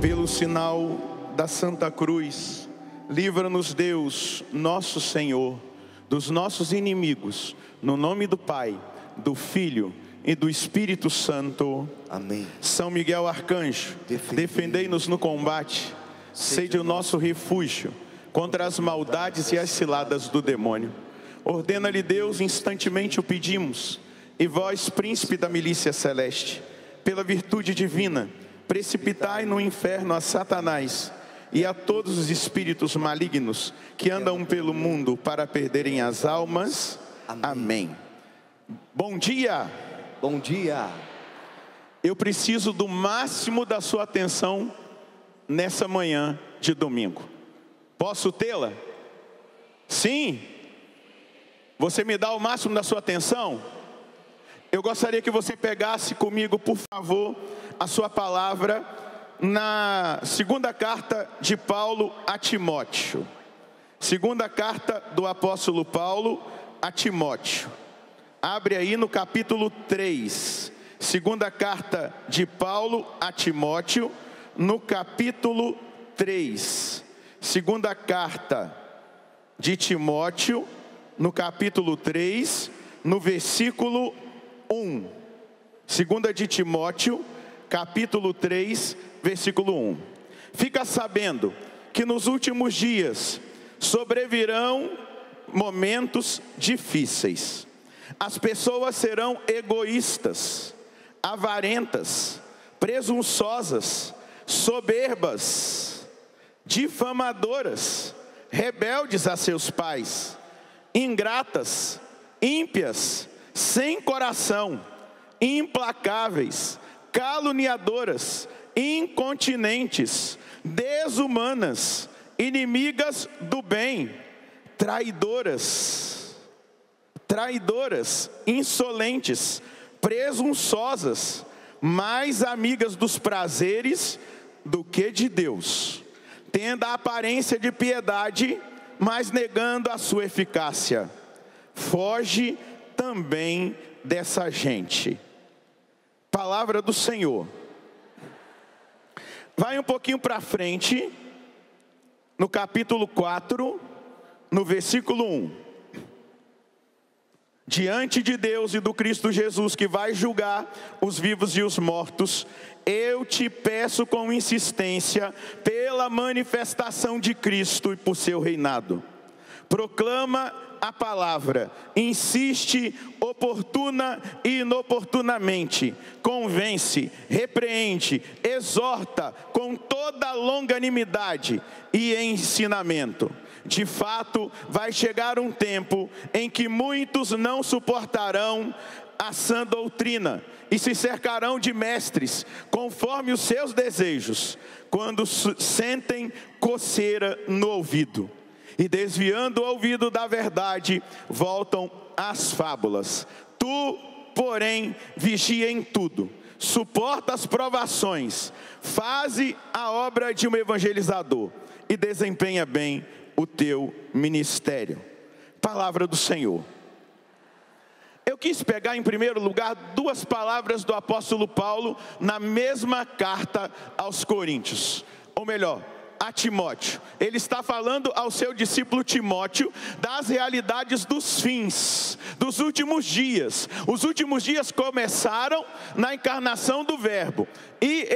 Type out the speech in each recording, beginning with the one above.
Pelo sinal da Santa Cruz, livra-nos Deus, nosso Senhor, dos nossos inimigos, no nome do Pai, do Filho e do Espírito Santo. Amém. São Miguel Arcanjo, defendei-nos no combate, sede o nosso refúgio contra as maldades e as ciladas do demônio. Ordena-lhe Deus, instantemente o pedimos, e vós, príncipe da milícia celeste, pela virtude divina, precipitai no inferno a Satanás e a todos os espíritos malignos que andam pelo mundo para perderem as almas. Amém. Bom dia. Bom dia. Eu preciso do máximo da sua atenção nessa manhã de domingo. Posso tê-la? Sim? Você me dá o máximo da sua atenção? Eu gostaria que você pegasse comigo, por favor, a sua palavra na segunda carta de Paulo a Timóteo. Segunda carta do apóstolo Paulo a Timóteo. Abre aí no capítulo 3. Segunda carta de Paulo a Timóteo, no capítulo 3. Segunda carta de Timóteo, no capítulo 3, no versículo 1. Segunda de Timóteo, capítulo 3, versículo 1. Fica sabendo que nos últimos dias sobrevirão momentos difíceis. As pessoas serão egoístas, avarentas, presunçosas, soberbas, difamadoras, rebeldes a seus pais, ingratas, ímpias, sem coração, implacáveis, caluniadoras, incontinentes, desumanas, inimigas do bem, traidoras, insolentes, presunçosas, mais amigas dos prazeres do que de Deus, tendo a aparência de piedade, mas negando a sua eficácia. Foge também dessa gente. Palavra do Senhor. Vai um pouquinho para frente, no capítulo 4, no versículo 1. Diante de Deus e do Cristo Jesus, que vai julgar os vivos e os mortos, eu te peço com insistência, pela manifestação de Cristo e por seu reinado. Proclama a palavra, insiste oportuna e inoportunamente, convence, repreende, exorta com toda longanimidade e ensinamento. De fato, vai chegar um tempo em que muitos não suportarão a sã doutrina e se cercarão de mestres, conforme os seus desejos, quando sentem coceira no ouvido. E desviando o ouvido da verdade, voltam às fábulas. Tu, porém, vigia em tudo, suporta as provações, faze a obra de um evangelizador e desempenha bem o teu ministério. Palavra do Senhor. Eu quis pegar em primeiro lugar duas palavras do apóstolo Paulo na mesma carta aos Coríntios, ou melhor, a Timóteo. Ele está falando ao seu discípulo Timóteo das realidades dos fins, dos últimos dias. Os últimos dias começaram na encarnação do Verbo, e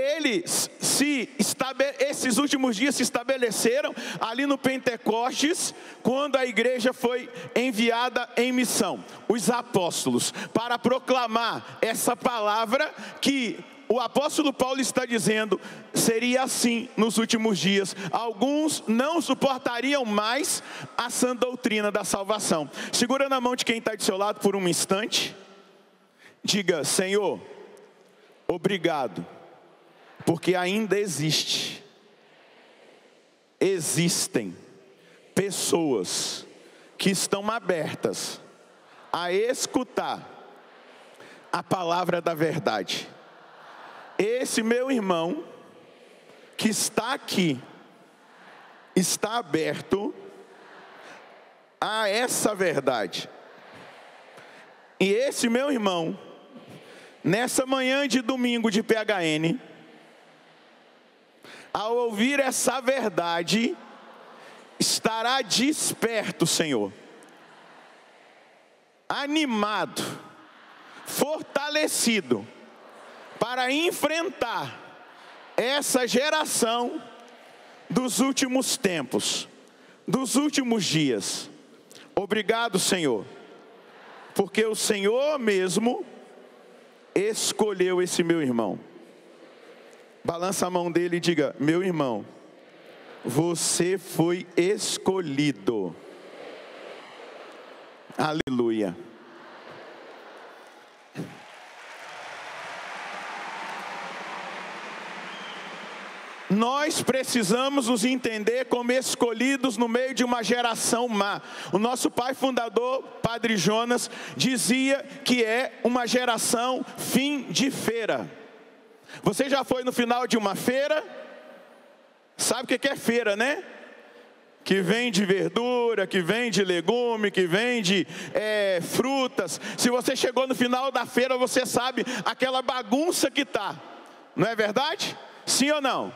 esses últimos dias se estabeleceram ali no Pentecostes, quando a igreja foi enviada em missão, os apóstolos, para proclamar essa palavra que o apóstolo Paulo está dizendo, seria assim nos últimos dias. Alguns não suportariam mais a sã doutrina da salvação. Segura na mão de quem está do seu lado por um instante. Diga: Senhor, obrigado, porque ainda existem pessoas que estão abertas a escutar a palavra da verdade. Esse meu irmão que está aqui está aberto a essa verdade. E esse meu irmão, nessa manhã de domingo de PHN, ao ouvir essa verdade, estará desperto, Senhor, animado, fortalecido, para enfrentar essa geração dos últimos tempos, dos últimos dias. Obrigado, Senhor, porque o Senhor mesmo escolheu esse meu irmão. Balança a mão dele e diga: meu irmão, você foi escolhido. Aleluia. Nós precisamos nos entender como escolhidos no meio de uma geração má. O nosso pai fundador, Padre Jonas, dizia que é uma geração fim de feira. Você já foi no final de uma feira? Sabe o que é feira, né? Que vende verdura, que vende legume, que vende frutas. Se você chegou no final da feira, você sabe aquela bagunça que está. Não é verdade? Sim ou não?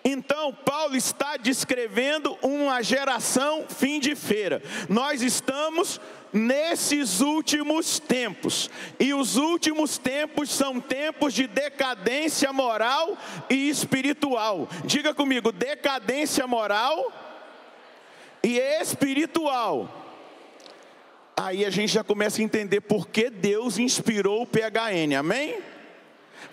Então, Paulo está descrevendo uma geração fim de feira. Nós estamos nesses últimos tempos. E os últimos tempos são tempos de decadência moral e espiritual. Diga comigo: decadência moral e espiritual. Aí a gente já começa a entender por que Deus inspirou o PHN, amém?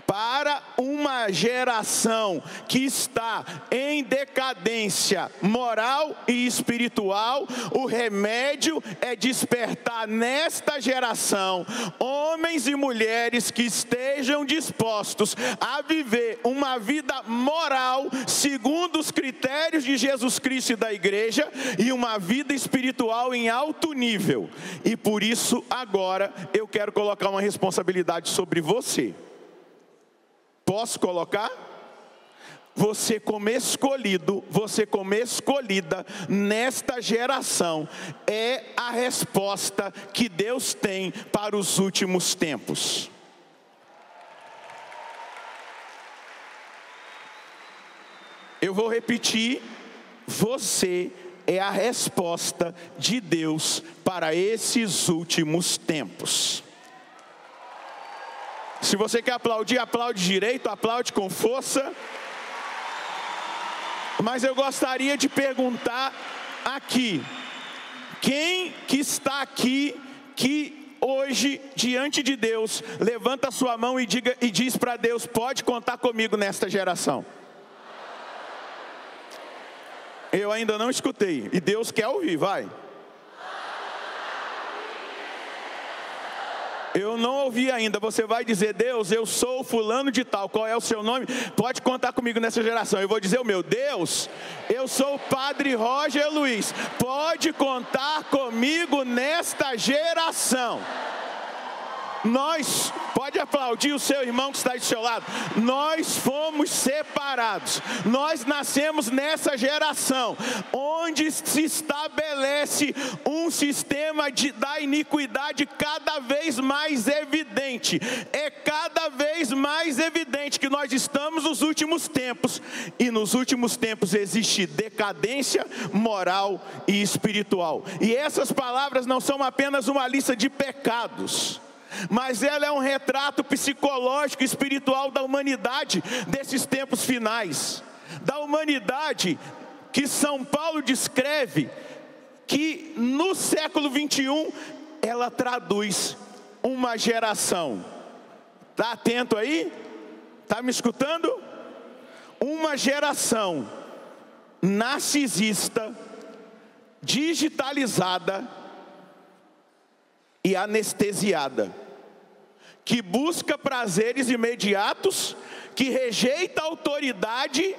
Para uma geração que está em decadência moral e espiritual, o remédio é despertar nesta geração homens e mulheres que estejam dispostos a viver uma vida moral segundo os critérios de Jesus Cristo e da igreja, e uma vida espiritual em alto nível. E por isso agora eu quero colocar uma responsabilidade sobre você. Posso colocar? Você como escolhido, você como escolhida nesta geração, é a resposta que Deus tem para os últimos tempos. Eu vou repetir: você é a resposta de Deus para esses últimos tempos. Se você quer aplaudir, aplaude direito, aplaude com força. Mas eu gostaria de perguntar aqui: quem que está aqui, que hoje, diante de Deus, levanta a sua mão e diz para Deus: pode contar comigo nesta geração? Eu ainda não escutei, e Deus quer ouvir, vai. Eu não ouvi ainda. Você vai dizer: Deus, eu sou fulano de tal, qual é o seu nome? Pode contar comigo nessa geração. Eu vou dizer o meu: Deus, eu sou o Padre Roger Luiz, pode contar comigo nesta geração. Nós, pode aplaudir o seu irmão que está do seu lado. Nós fomos separados. Nós nascemos nessa geração onde se estabelece um sistema da iniquidade cada vez mais evidente. É cada vez mais evidente que nós estamos nos últimos tempos. E nos últimos tempos existe decadência moral e espiritual. E essas palavras não são apenas uma lista de pecados, mas ela é um retrato psicológico e espiritual da humanidade desses tempos finais. Da humanidade que São Paulo descreve, que no século 21 ela traduz uma geração. Está atento aí? Está me escutando? Uma geração narcisista, digitalizada e anestesiada, que busca prazeres imediatos, que rejeita a autoridade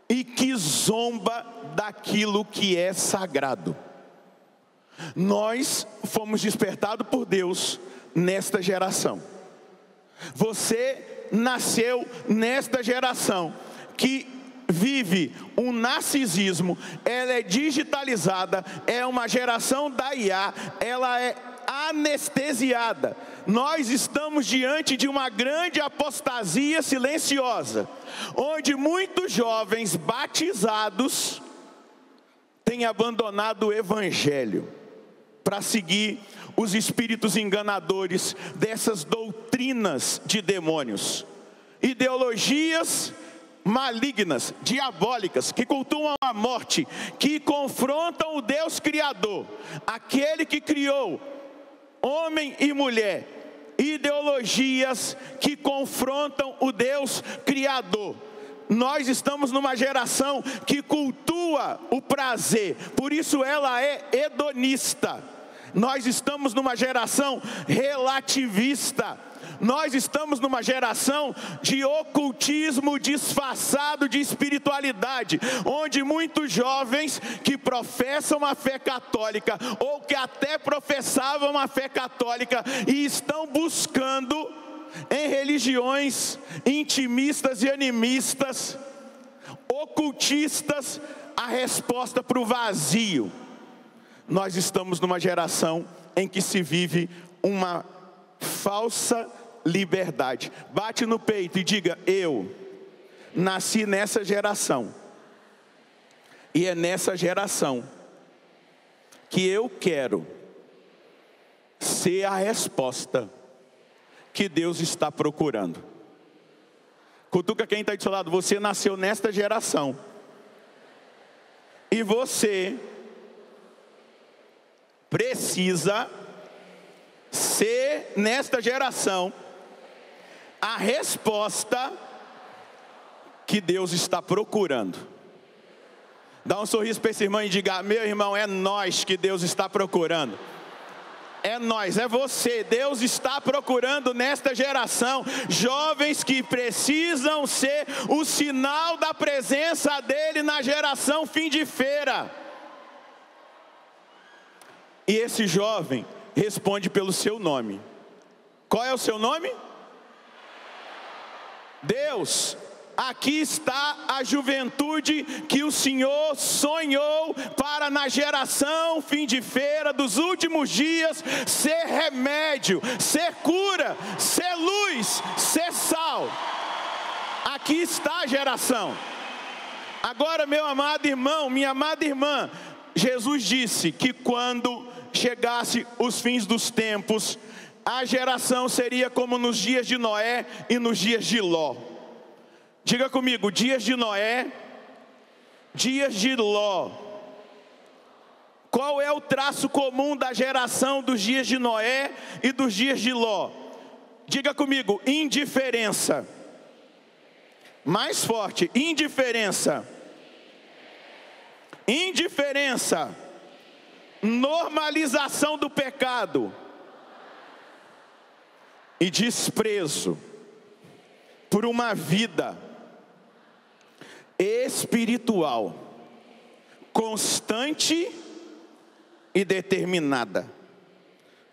e que zomba daquilo que é sagrado. Nós fomos despertados por Deus nesta geração. Você nasceu nesta geração que vive um narcisismo, ela é digitalizada, é uma geração da IA, ela é anestesiada. nós estamos diante de uma grande apostasia silenciosa, onde muitos jovens batizados têm abandonado o evangelho para seguir os espíritos enganadores dessas doutrinas de demônios, ideologias malignas, diabólicas, que cultuam a morte, que confrontam o Deus Criador, aquele que criou homem e mulher. Ideologias que confrontam o Deus Criador. Nós estamos numa geração que cultua o prazer, por isso ela é hedonista. Nós estamos numa geração relativista. Nós estamos numa geração de ocultismo disfarçado de espiritualidade, onde muitos jovens que professam a fé católica, ou que até professavam a fé católica, e estão buscando em religiões intimistas e animistas, ocultistas, a resposta para o vazio. Nós estamos numa geração em que se vive uma falsa liberdade. Bate no peito e diga: eu nasci nessa geração, e é nessa geração que eu quero ser a resposta que Deus está procurando. Cutuca quem está do seu lado: você nasceu nesta geração, e você precisa ser nesta geração a resposta que Deus está procurando. Dá um sorriso para esse irmão e diga: meu irmão, é nós que Deus está procurando. É nós, é você. Deus está procurando nesta geração jovens que precisam ser o sinal da presença dele na geração fim de feira. E esse jovem responde pelo seu nome. Qual é o seu nome? Deus. Aqui está a juventude que o Senhor sonhou para, na geração fim de feira dos últimos dias, ser remédio, ser cura, ser luz, ser sal. Aqui está a geração. Agora, meu amado irmão, minha amada irmã, Jesus disse que quando chegasse os fins dos tempos, a geração seria como nos dias de Noé e nos dias de Ló. Diga comigo: dias de Noé, dias de Ló. Qual é o traço comum da geração dos dias de Noé e dos dias de Ló? Diga comigo: indiferença. Mais forte: indiferença. Indiferença. Normalização do pecado e desprezo por uma vida espiritual constante e determinada.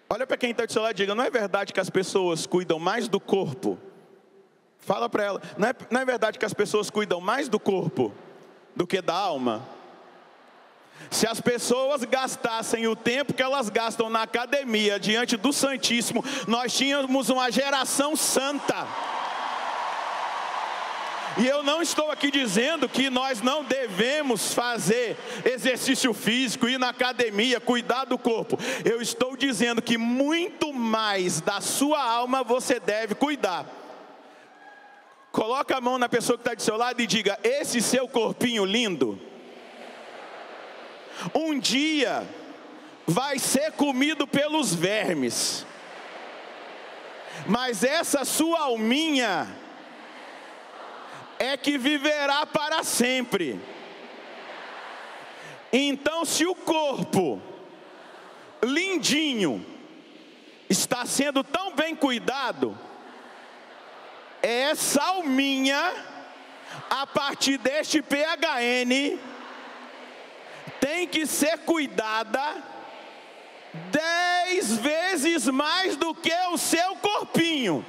Olha para quem está do seu lado e diga: não é verdade que as pessoas cuidam mais do corpo? Fala para ela: não é verdade que as pessoas cuidam mais do corpo do que da alma? Se as pessoas gastassem o tempo que elas gastam na academia diante do Santíssimo, nós tínhamos uma geração santa. E eu não estou aqui dizendo que nós não devemos fazer exercício físico, ir na academia, cuidar do corpo. Eu estou dizendo que muito mais da sua alma você deve cuidar. Coloca a mão na pessoa que está do seu lado e diga: esse seu corpinho lindo, um dia vai ser comido pelos vermes, mas essa sua alminha é que viverá para sempre. Então, se o corpo lindinho está sendo tão bem cuidado, essa alminha, a partir deste PHN, tem que ser cuidada 10 vezes mais do que o seu corpinho.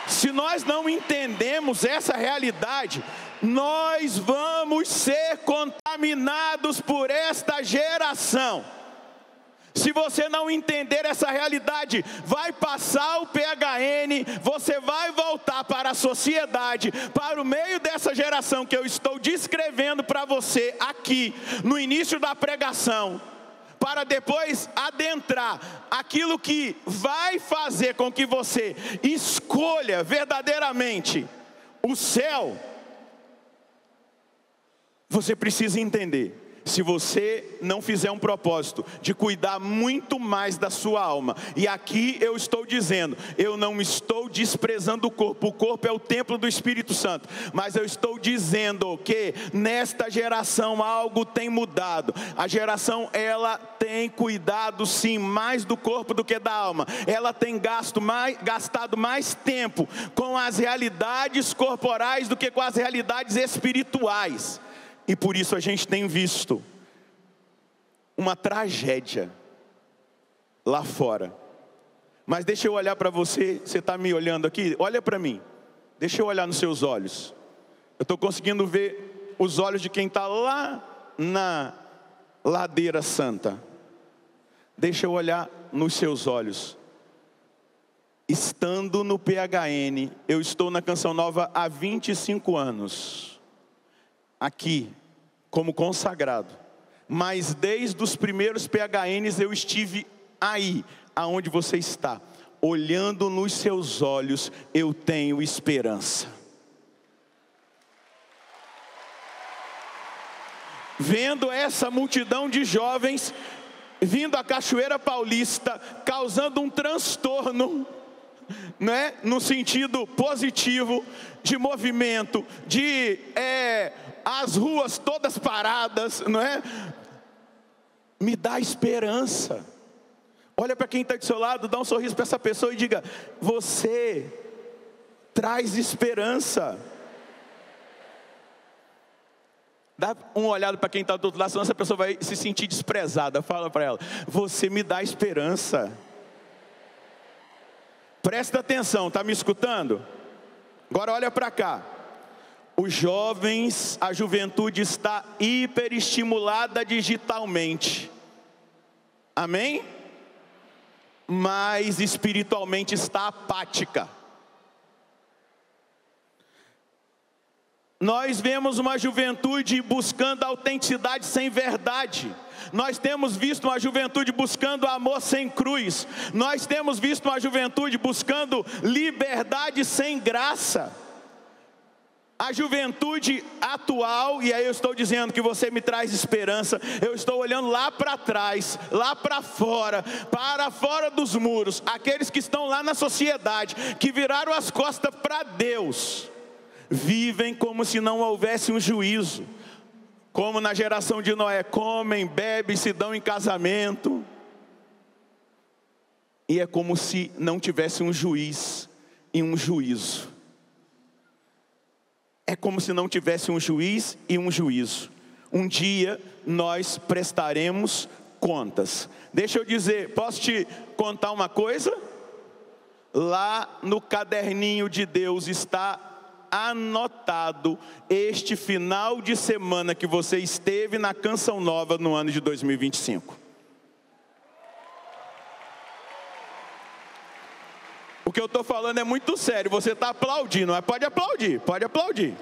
Se nós não entendemos essa realidade, nós vamos ser contaminados contaminados por esta geração. Se você não entender essa realidade, vai passar o PHN, você vai voltar para a sociedade, para o meio dessa geração que eu estou descrevendo para você aqui, no início da pregação, para depois adentrar aquilo que vai fazer com que você escolha verdadeiramente o céu. Você precisa entender. Se você não fizer um propósito de cuidar muito mais da sua alma, e aqui eu estou dizendo, eu não estou desprezando o corpo é o templo do Espírito Santo, mas eu estou dizendo que nesta geração algo tem mudado. A geração, tem cuidado sim mais do corpo do que da alma. Ela tem gastado mais tempo com as realidades corporais do que com as realidades espirituais. E por isso a gente tem visto uma tragédia lá fora. Mas deixa eu olhar para você, você está me olhando aqui? Olha para mim, deixa eu olhar nos seus olhos. Eu estou conseguindo ver os olhos de quem está lá na ladeira santa. Deixa eu olhar nos seus olhos. Estando no PHN, eu estou na Canção Nova há 25 anos. Aqui, como consagrado, mas desde os primeiros PHNs eu estive aí, aonde você está, olhando nos seus olhos, eu tenho esperança. Vendo essa multidão de jovens, vindo à Cachoeira Paulista, causando um transtorno, né, no sentido positivo, de movimento, de as ruas todas paradas, não é? Me dá esperança. Olha para quem está do seu lado, dá um sorriso para essa pessoa e diga: você traz esperança. Dá uma olhada para quem está do outro lado, senão essa pessoa vai se sentir desprezada. Fala para ela: você me dá esperança. Presta atenção, está me escutando? Agora olha para cá. Os jovens, a juventude está hiperestimulada digitalmente. Amém? Mas espiritualmente está apática. Nós vemos uma juventude buscando autenticidade sem verdade. Nós temos visto uma juventude buscando amor sem cruz. Nós temos visto uma juventude buscando liberdade sem graça. A juventude atual, e aí eu estou dizendo que você me traz esperança, eu estou olhando lá para trás, lá para fora dos muros, aqueles que estão lá na sociedade, que viraram as costas para Deus, vivem como se não houvesse um juízo, como na geração de Noé, comem, bebem, se dão em casamento, e é como se não tivesse um juiz e um juízo. É como se não tivesse um juiz e um juízo. Um dia nós prestaremos contas. Deixa eu dizer, posso te contar uma coisa? Lá no caderninho de Deus está anotado este final de semana que você esteve na Canção Nova no ano de 2025. O que eu estou falando é muito sério. Você está aplaudindo, mas pode aplaudir, pode aplaudir.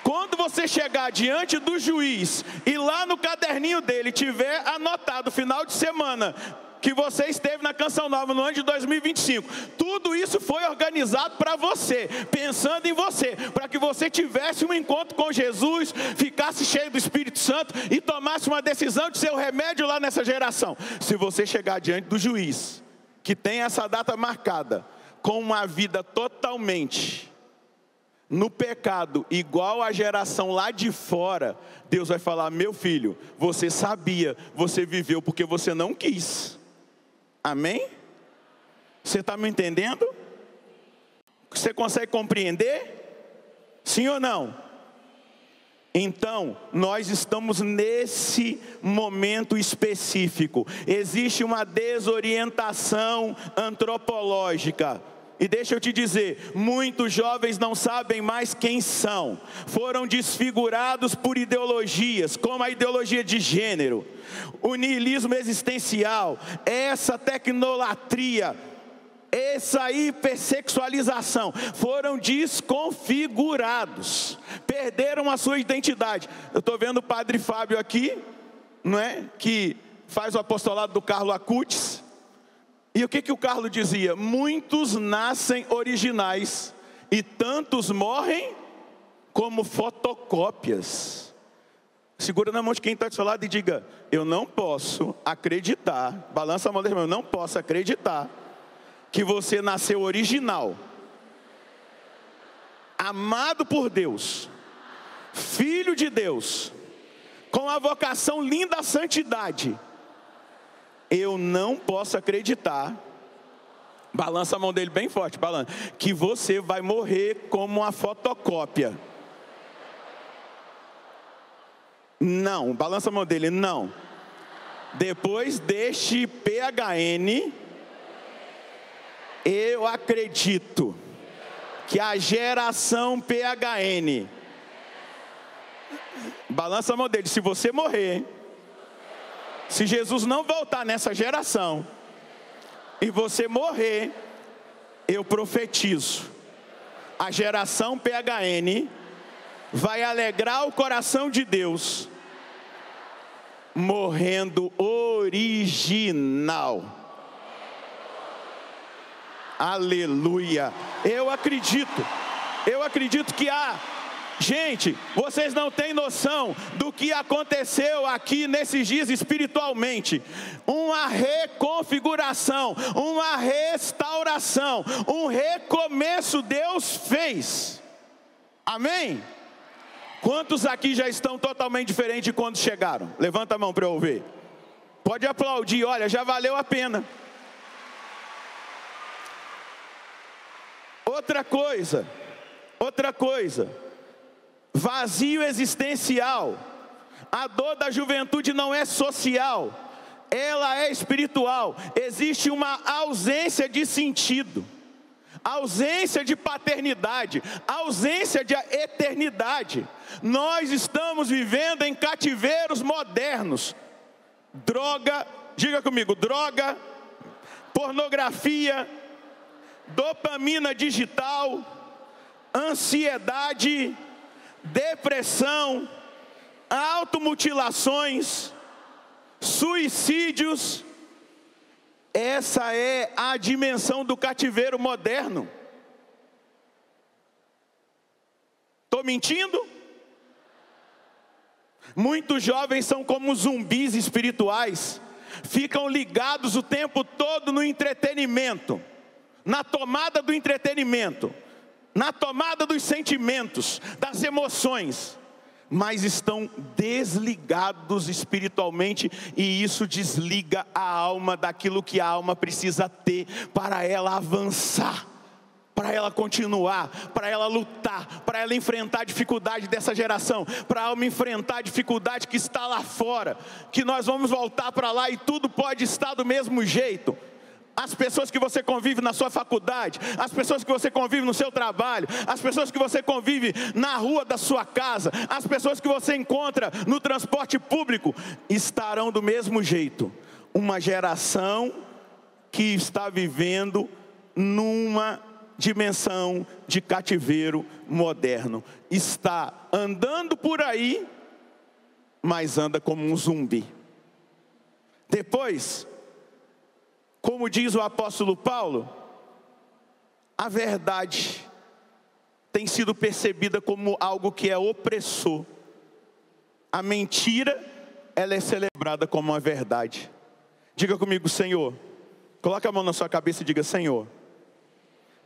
Quando você chegar diante do juiz e lá no caderninho dele tiver anotado final de semana que você esteve na Canção Nova no ano de 2025, tudo isso foi organizado para você, pensando em você, para que você tivesse um encontro com Jesus, ficasse cheio do Espírito Santo e tomasse uma decisão de ser o remédio lá nessa geração. Se você chegar diante do juiz que tem essa data marcada, com uma vida totalmente no pecado, igual a geração lá de fora, Deus vai falar: meu filho, você sabia, você viveu porque você não quis. Amém? Você está me entendendo? Você consegue compreender? Sim ou não? Então, nós estamos nesse momento específico. Existe uma desorientação antropológica. E deixa eu te dizer, muitos jovens não sabem mais quem são. Foram desfigurados por ideologias, como a ideologia de gênero, o niilismo existencial, essa tecnolatria, essa hipersexualização. Foram desconfigurados, perderam a sua identidade. Eu estou vendo o Padre Fábio aqui, não é? Que faz o apostolado do Carlo Acutis. E o que o Carlo dizia? Muitos nascem originais e tantos morrem como fotocópias. Segura na mão de quem está do seu lado e diga: eu não posso acreditar, balança a mão dele, eu não posso acreditar que você nasceu original, amado por Deus, filho de Deus, com a vocação linda à santidade. Eu não posso acreditar, balança a mão dele bem forte, balança, que você vai morrer como uma fotocópia. Não, balança a mão dele, não. Depois deste PHN, eu acredito que a geração PHN, balança a mão dele, se você morrer, se Jesus não voltar nessa geração, e você morrer, eu profetizo, a geração PHN vai alegrar o coração de Deus, morrendo original. Aleluia. Eu acredito que há. Gente, vocês não têm noção do que aconteceu aqui nesses dias espiritualmente. Uma reconfiguração, uma restauração, um recomeço Deus fez. Amém? Quantos aqui já estão totalmente diferentes de quando chegaram? Levanta a mão para eu ver. Pode aplaudir, olha, já valeu a pena. Outra coisa. Vazio existencial. A dor da juventude não é social, ela é espiritual. Existe uma ausência de sentido, ausência de paternidade, ausência de eternidade. Nós estamos vivendo em cativeiros modernos. Droga, diga comigo, droga, pornografia, dopamina digital, ansiedade, depressão, automutilações, suicídios. Essa é a dimensão do cativeiro moderno. Estou mentindo? Muitos jovens são como zumbis espirituais, ficam ligados o tempo todo no entretenimento, na tomada do entretenimento, na tomada dos sentimentos, das emoções, mas estão desligados espiritualmente, e isso desliga a alma daquilo que a alma precisa ter para ela avançar, para ela continuar, para ela lutar, para ela enfrentar a dificuldade dessa geração, para a alma enfrentar a dificuldade que está lá fora, que nós vamos voltar para lá e tudo pode estar do mesmo jeito. As pessoas que você convive na sua faculdade, as pessoas que você convive no seu trabalho, as pessoas que você convive na rua da sua casa, as pessoas que você encontra no transporte público, estarão do mesmo jeito. Uma geração que está vivendo numa dimensão de cativeiro moderno, está andando por aí, mas anda como um zumbi. Depois, como diz o apóstolo Paulo, a verdade tem sido percebida como algo que é opressor. A mentira, ela é celebrada como uma verdade. Diga comigo, Senhor. Coloca a mão na sua cabeça e diga: Senhor,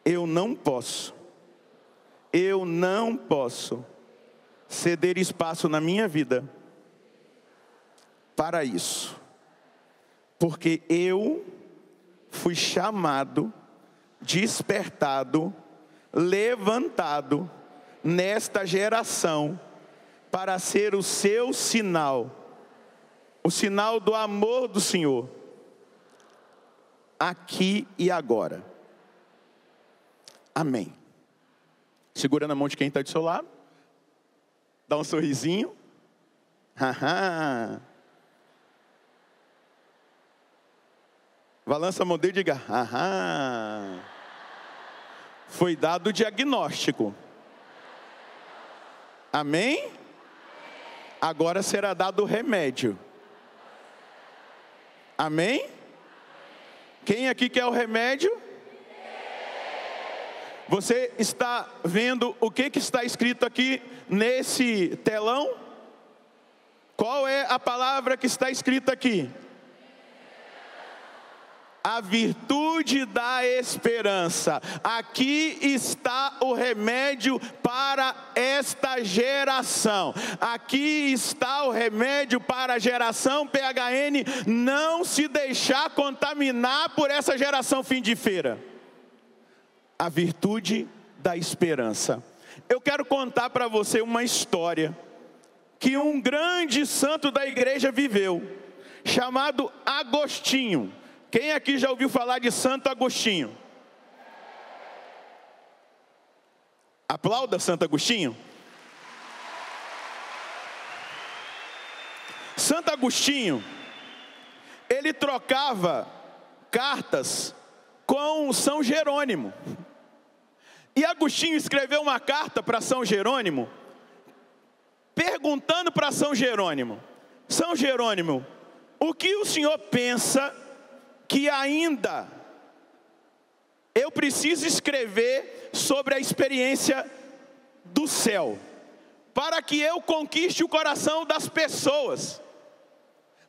eu não posso ceder espaço na minha vida para isso, porque eu fui chamado, despertado, levantado nesta geração para ser o seu sinal, o sinal do amor do Senhor, aqui e agora. Amém. Segura na mão de quem está do seu lado. Dá um sorrisinho. Haha. Balança a mão dele e diga: haha. Foi dado o diagnóstico. Amém? Agora será dado o remédio. Amém? Quem aqui quer o remédio? Você está vendo o que está escrito aqui nesse telão? Qual é a palavra que está escrita aqui? A virtude da esperança. Aqui está o remédio para esta geração. Aqui está o remédio para a geração PHN não se deixar contaminar por essa geração fim de feira. A virtude da esperança. Eu quero contar para você uma história que um grande santo da igreja viveu, chamado Agostinho. Quem aqui já ouviu falar de Santo Agostinho? Aplauda Santo Agostinho. Santo Agostinho, ele trocava cartas com São Jerônimo. E Agostinho escreveu uma carta para São Jerônimo, perguntando para São Jerônimo: São Jerônimo, o que o senhor pensa que ainda eu preciso escrever sobre a experiência do céu, para que eu conquiste o coração das pessoas,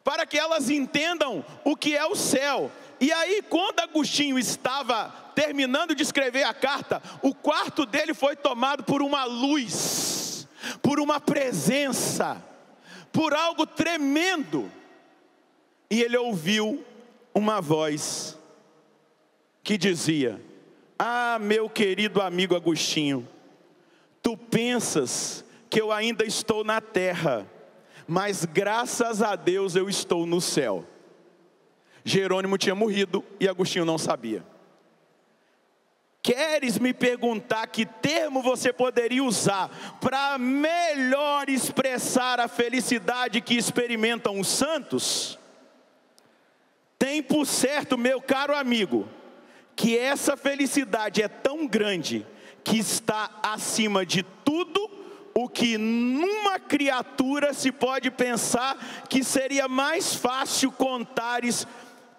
para que elas entendam o que é o céu? E aí, quando Agostinho estava terminando de escrever a carta, o quarto dele foi tomado por uma luz, por uma presença, por algo tremendo. E ele ouviu uma voz que dizia: ah, meu querido amigo Agostinho, tu pensas que eu ainda estou na terra, mas graças a Deus eu estou no céu. Jerônimo tinha morrido e Agostinho não sabia. Queres me perguntar que termo você poderia usar para melhor expressar a felicidade que experimentam os santos? Tem por certo, meu caro amigo, que essa felicidade é tão grande que está acima de tudo o que numa criatura se pode pensar que seria mais fácil contares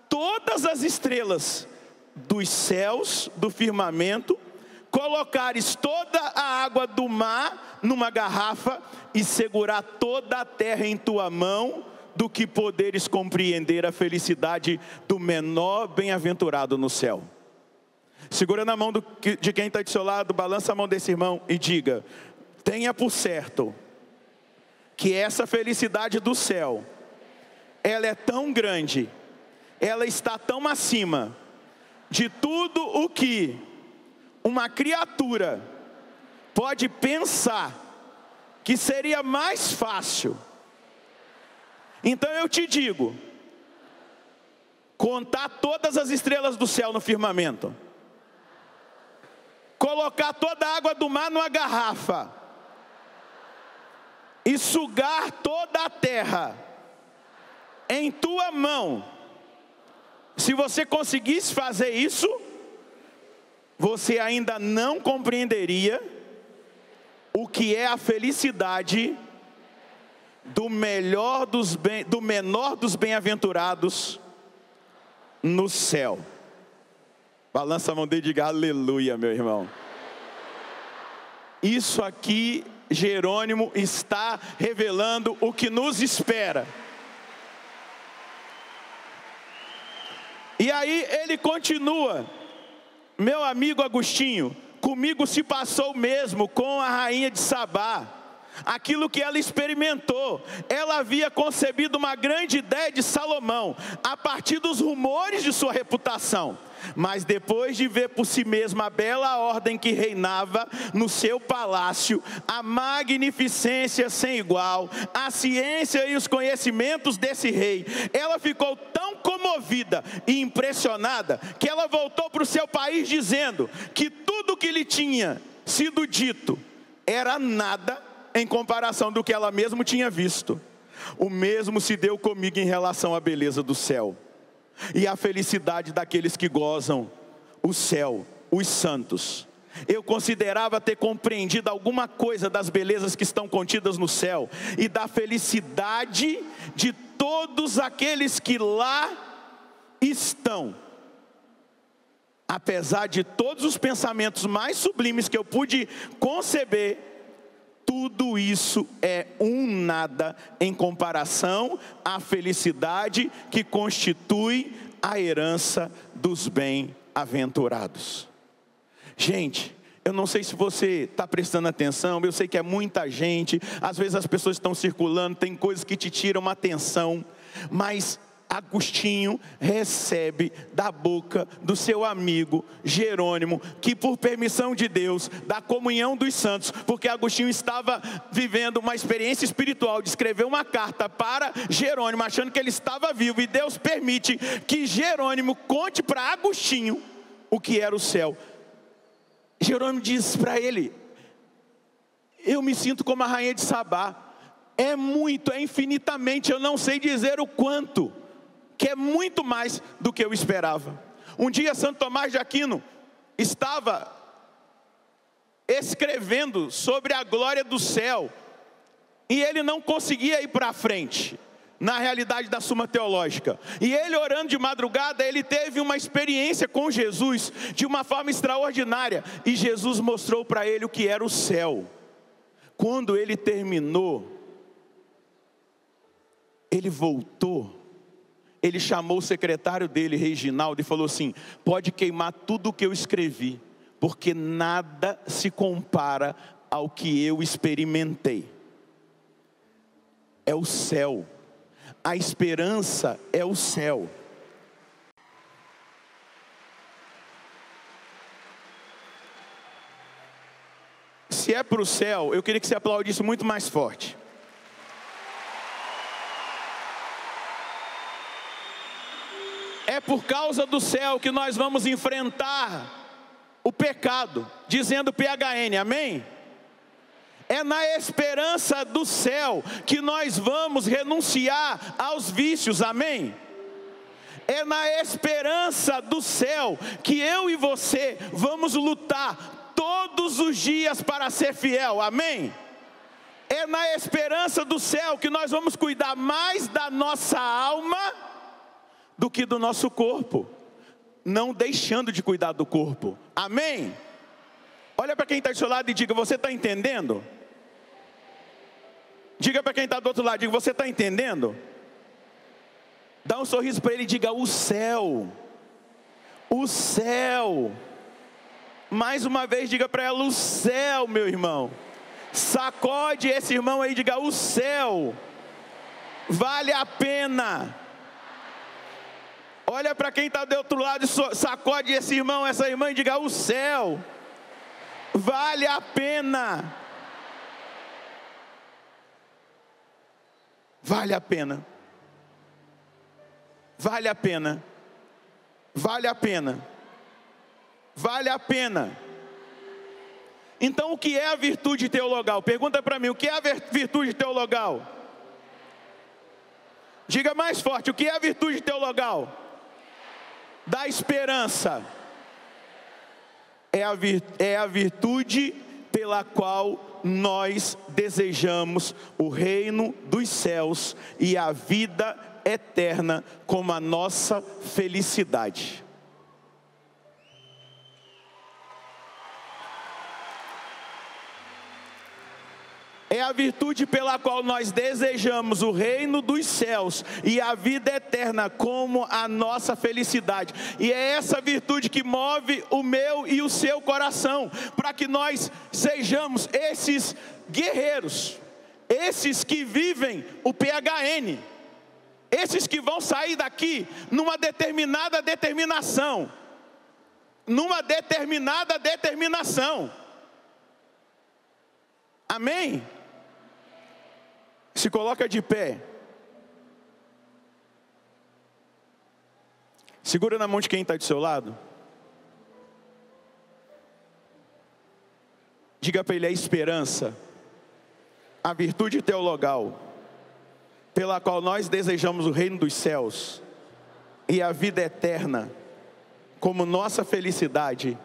todas as estrelas dos céus, do firmamento, colocares toda a água do mar numa garrafa e segurar toda a terra em tua mão, do que poderes compreender a felicidade do menor bem-aventurado no céu. Segura na mão de quem está do seu lado, balança a mão desse irmão e diga: tenha por certo que essa felicidade do céu, ela é tão grande, ela está tão acima de tudo o que uma criatura pode pensar que seria mais fácil. Então eu te digo, contar todas as estrelas do céu no firmamento, colocar toda a água do mar numa garrafa e sugar toda a terra em tua mão. Se você conseguisse fazer isso, você ainda não compreenderia o que é a felicidade do menor dos bem-aventurados no céu. Balança a mão dele e diga: aleluia, meu irmão. Isso aqui, Jerônimo está revelando o que nos espera. E aí ele continua: meu amigo Agostinho, comigo se passou o mesmo com a rainha de Sabá. Aquilo que ela experimentou, ela havia concebido uma grande ideia de Salomão, a partir dos rumores de sua reputação. Mas depois de ver por si mesma a bela ordem que reinava no seu palácio, a magnificência sem igual, a ciência e os conhecimentos desse rei, ela ficou tão comovida e impressionada, que ela voltou para o seu país dizendo que tudo tudo que lhe tinha sido dito era nada em comparação do que ela mesma tinha visto. O mesmo se deu comigo em relação à beleza do céu e à felicidade daqueles que gozam o céu, os santos. Eu considerava ter compreendido alguma coisa das belezas que estão contidas no céu e da felicidade de todos aqueles que lá estão. Apesar de todos os pensamentos mais sublimes que eu pude conceber, tudo isso é um nada em comparação à felicidade que constitui a herança dos bem-aventurados. Gente, eu não sei se você está prestando atenção, eu sei que é muita gente, às vezes as pessoas estão circulando, tem coisas que te tiram a atenção, mas Agostinho recebe da boca do seu amigo Jerônimo, que por permissão de Deus, da comunhão dos santos, porque Agostinho estava vivendo uma experiência espiritual de escrever uma carta para Jerônimo, achando que ele estava vivo, e Deus permite que Jerônimo conte para Agostinho o que era o céu. Jerônimo diz para ele: eu me sinto como a rainha de Sabá, é muito, é infinitamente, eu não sei dizer o quanto, que é muito mais do que eu esperava. Um dia Santo Tomás de Aquino estava escrevendo sobre a glória do céu, e ele não conseguia ir para frente na realidade da Suma Teológica, e ele orando de madrugada, ele teve uma experiência com Jesus, de uma forma extraordinária, e Jesus mostrou para ele o que era o céu. Quando ele terminou, ele voltou, ele chamou o secretário dele, Reginaldo, e falou assim: pode queimar tudo o que eu escrevi, porque nada se compara ao que eu experimentei. É o céu, a esperança é o céu. Se é para o céu, eu queria que você aplaudisse muito mais forte. É por causa do céu que nós vamos enfrentar o pecado, dizendo PHN, amém? É na esperança do céu que nós vamos renunciar aos vícios, amém? É na esperança do céu que eu e você vamos lutar todos os dias para ser fiel, amém? É na esperança do céu que nós vamos cuidar mais da nossa alma do que do nosso corpo, não deixando de cuidar do corpo, amém? Olha para quem está do seu lado e diga: você está entendendo? Diga para quem está do outro lado, diga: você está entendendo? Dá um sorriso para ele e diga: o céu, o céu. Mais uma vez diga para ela: o céu, meu irmão. Sacode esse irmão aí e diga: o céu vale a pena. Olha para quem está do outro lado e sacode esse irmão, essa irmã, e diga: o céu vale a pena. Vale a pena. Vale a pena. Vale a pena. Vale a pena. Então, o que é a virtude teologal? Pergunta para mim: o que é a virtude teologal? Diga mais forte: o que é a virtude teologal? Da esperança. É a virtude pela qual nós desejamos o reino dos céus e a vida eterna como a nossa felicidade. É a virtude pela qual nós desejamos o reino dos céus e a vida eterna como a nossa felicidade. E é essa virtude que move o meu e o seu coração, para que nós sejamos esses guerreiros, esses que vivem o PHN, esses que vão sair daqui numa determinada determinação, amém? Se coloca de pé. Segura na mão de quem está do seu lado. Diga para ele: a esperança, a virtude teologal, pela qual nós desejamos o reino dos céus e a vida eterna como nossa felicidade,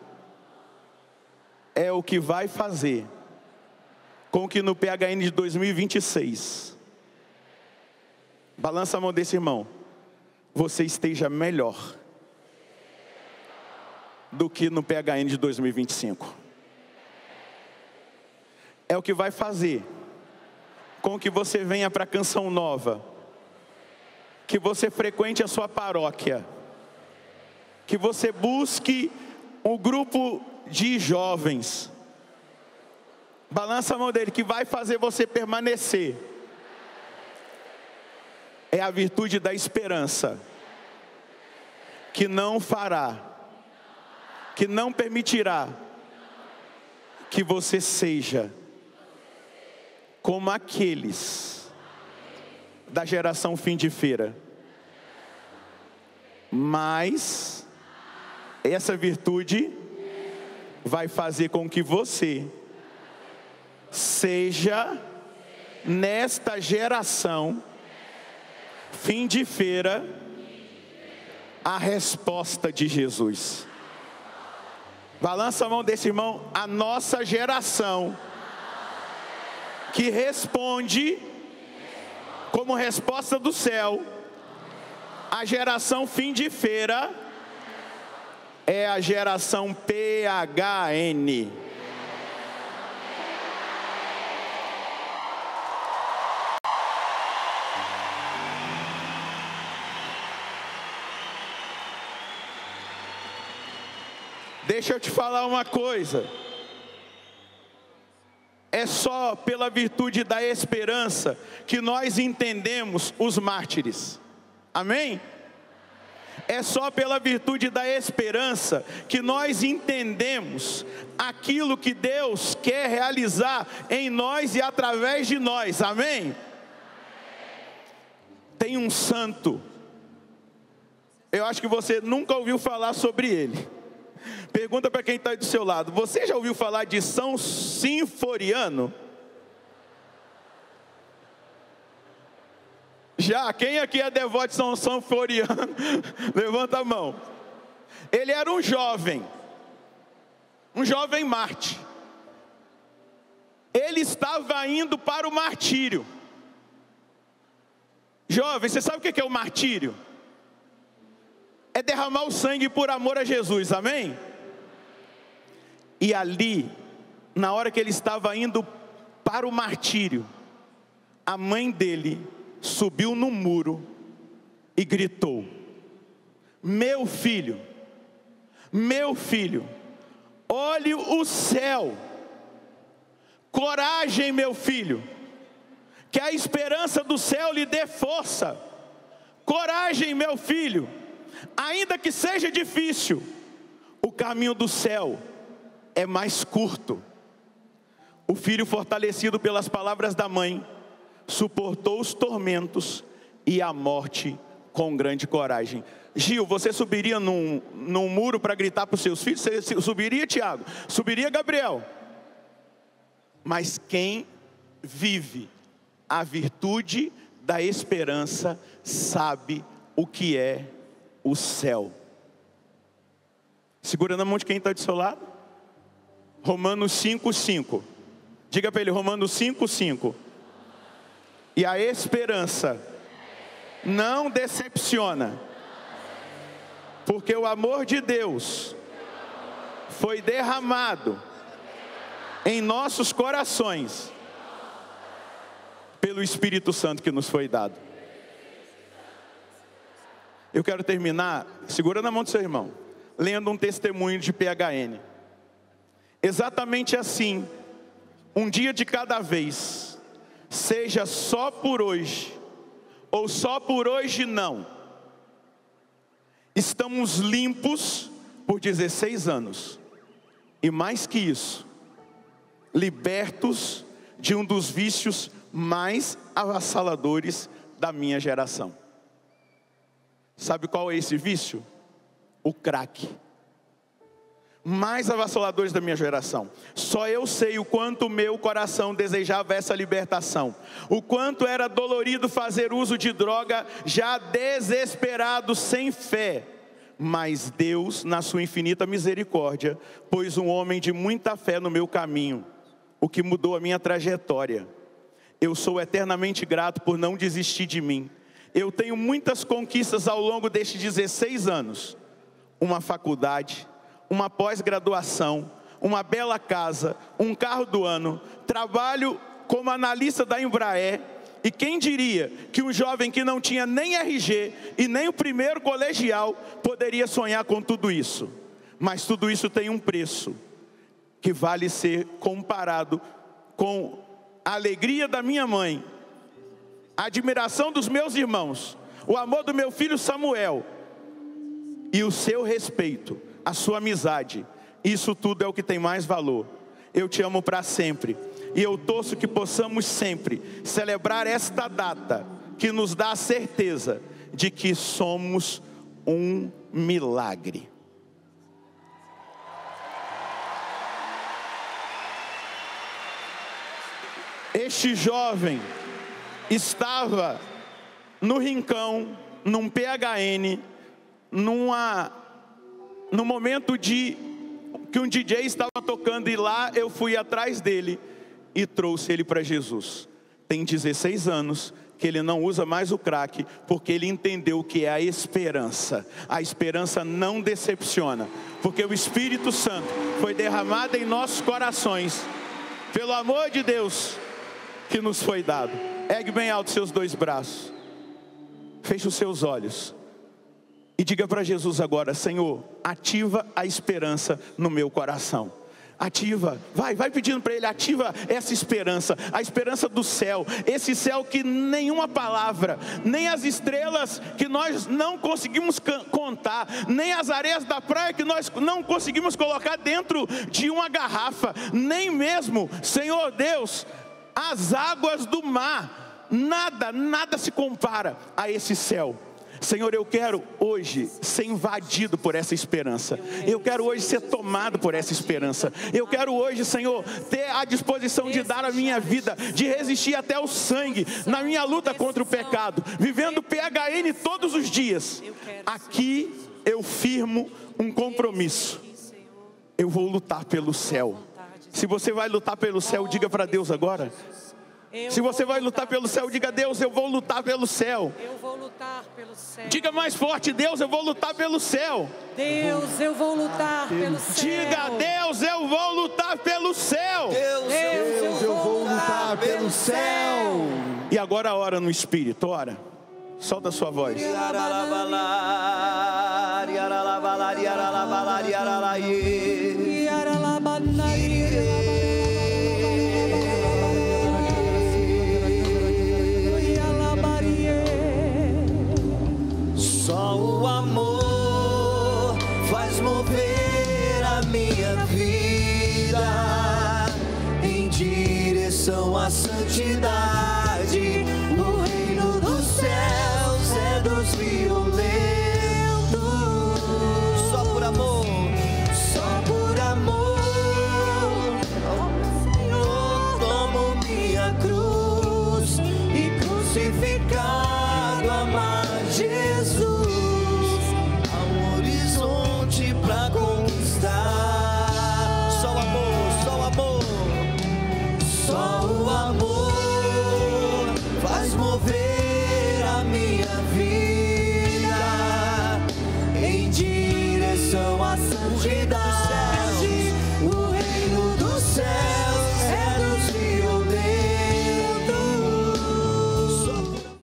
é o que vai fazer com que no PHN de 2026, balança a mão desse irmão, você esteja melhor do que no PHN de 2025. É o que vai fazer com que você venha para a Canção Nova, que você frequente a sua paróquia, que você busque um grupo de jovens. Balança a mão dele, que vai fazer você permanecer. É a virtude da esperança, que não fará, que não permitirá que você seja como aqueles da geração fim de feira. Mas essa virtude vai fazer com que você seja, nesta geração fim de feira, a resposta de Jesus. Balança a mão desse irmão: a nossa geração que responde como resposta do céu, a geração fim de feira é a geração PHN. Deixa eu te falar uma coisa. É só pela virtude da esperança que nós entendemos os mártires. Amém? É só pela virtude da esperança que nós entendemos aquilo que Deus quer realizar em nós e através de nós. Amém? Tem um santo, eu acho que você nunca ouviu falar sobre ele. Pergunta para quem está do seu lado: você já ouviu falar de São Sinforiano? Já? Quem aqui é devoto de São Sinforiano? Levanta a mão. Ele era um jovem Marte. Ele estava indo para o martírio. Jovem, você sabe o que é o martírio? É derramar o sangue por amor a Jesus, amém? E ali, na hora que ele estava indo para o martírio, a mãe dele subiu no muro e meu filho, olhe o céu, coragem, meu filho, que a esperança do céu lhe dê força, coragem, meu filho, ainda que seja difícil, o caminho do céu é mais curto. O filho, fortalecido pelas palavras da mãe, suportou os tormentos e a morte com grande coragem. Gil, você subiria num muro para gritar para os seus filhos? Você subiria, Tiago? Subiria, Gabriel? Mas quem vive a virtude da esperança sabe o que é o céu. Segura na mão de quem está do seu lado. Romanos 5:5. Diga para ele: Romanos 5:5. E a esperança não decepciona, porque o amor de Deus foi derramado em nossos corações pelo Espírito Santo que nos foi dado. Eu quero terminar segurando a mão do seu irmão, lendo um testemunho de PHN. Exatamente assim, um dia de cada vez, seja só por hoje, ou só por hoje não, estamos limpos por 16 anos, e mais que isso, libertos de um dos vícios mais avassaladores da minha geração. Sabe qual é esse vício? O crack. mais avassaladores da minha geração. Só eu sei o quanto o meu coração desejava essa libertação, o quanto era dolorido fazer uso de droga, já desesperado, sem fé. Mas Deus, na sua infinita misericórdia, pôs um homem de muita fé no meu caminho, o que mudou a minha trajetória. Eu sou eternamente grato por não desistir de mim. Eu tenho muitas conquistas ao longo destes 16 anos. Uma faculdade, uma pós-graduação, uma bela casa, um carro do ano, trabalho como analista da Embraer. E quem diria que um jovem que não tinha nem RG e nem o primeiro colegial poderia sonhar com tudo isso? Mas tudo isso tem um preço que vale ser comparado com a alegria da minha mãe, a admiração dos meus irmãos, o amor do meu filho Samuel e o seu respeito, a sua amizade. Isso tudo é o que tem mais valor. Eu te amo para sempre. E eu torço que possamos sempre celebrar esta data que nos dá a certeza de que somos um milagre. Este jovem estava no Rincão, num PHN, no momento que um DJ estava tocando, e lá eu fui atrás dele e trouxe ele para Jesus. Tem 16 anos que ele não usa mais o crack, porque ele entendeu o que é a esperança. A esperança não decepciona, porque o Espírito Santo foi derramado em nossos corações, pelo amor de Deus que nos foi dado. Ergue bem alto seus dois braços, feche os seus olhos e diga para Jesus agora: Senhor, ativa a esperança no meu coração. Ativa, vai pedindo para Ele, ativa essa esperança, a esperança do céu, esse céu que nenhuma palavra, nem as estrelas que nós não conseguimos contar, nem as areias da praia que nós não conseguimos colocar dentro de uma garrafa, nem mesmo, Senhor Deus, as águas do mar, nada se compara a esse céu. Senhor, eu quero hoje ser invadido por essa esperança. Eu quero hoje ser tomado por essa esperança. Eu quero hoje, Senhor, ter a disposição de dar a minha vida, de resistir até o sangue, na minha luta contra o pecado, vivendo PHN todos os dias. Aqui eu firmo um compromisso. Eu vou lutar pelo céu. Se você vai lutar pelo céu, diga para Deus agora. Se você vai lutar pelo céu, diga: Deus, eu vou lutar pelo céu. Eu vou lutar pelo céu. Diga mais forte: Deus, eu vou lutar pelo céu. Deus, eu vou lutar pelo céu. Diga: Deus, eu vou lutar pelo céu. Deus, eu vou lutar pelo céu. E agora ora no Espírito, ora. Solta a sua voz. Só o amor faz mover a minha vida em direção à santidade. O reino dos céus é dos violentos. Só por amor, só por amor, Senhor, tomo minha cruz e crucificado amar Jesus. Pra conquistar, só o amor, só o amor, só o amor faz mover a minha vida em direção à santidade.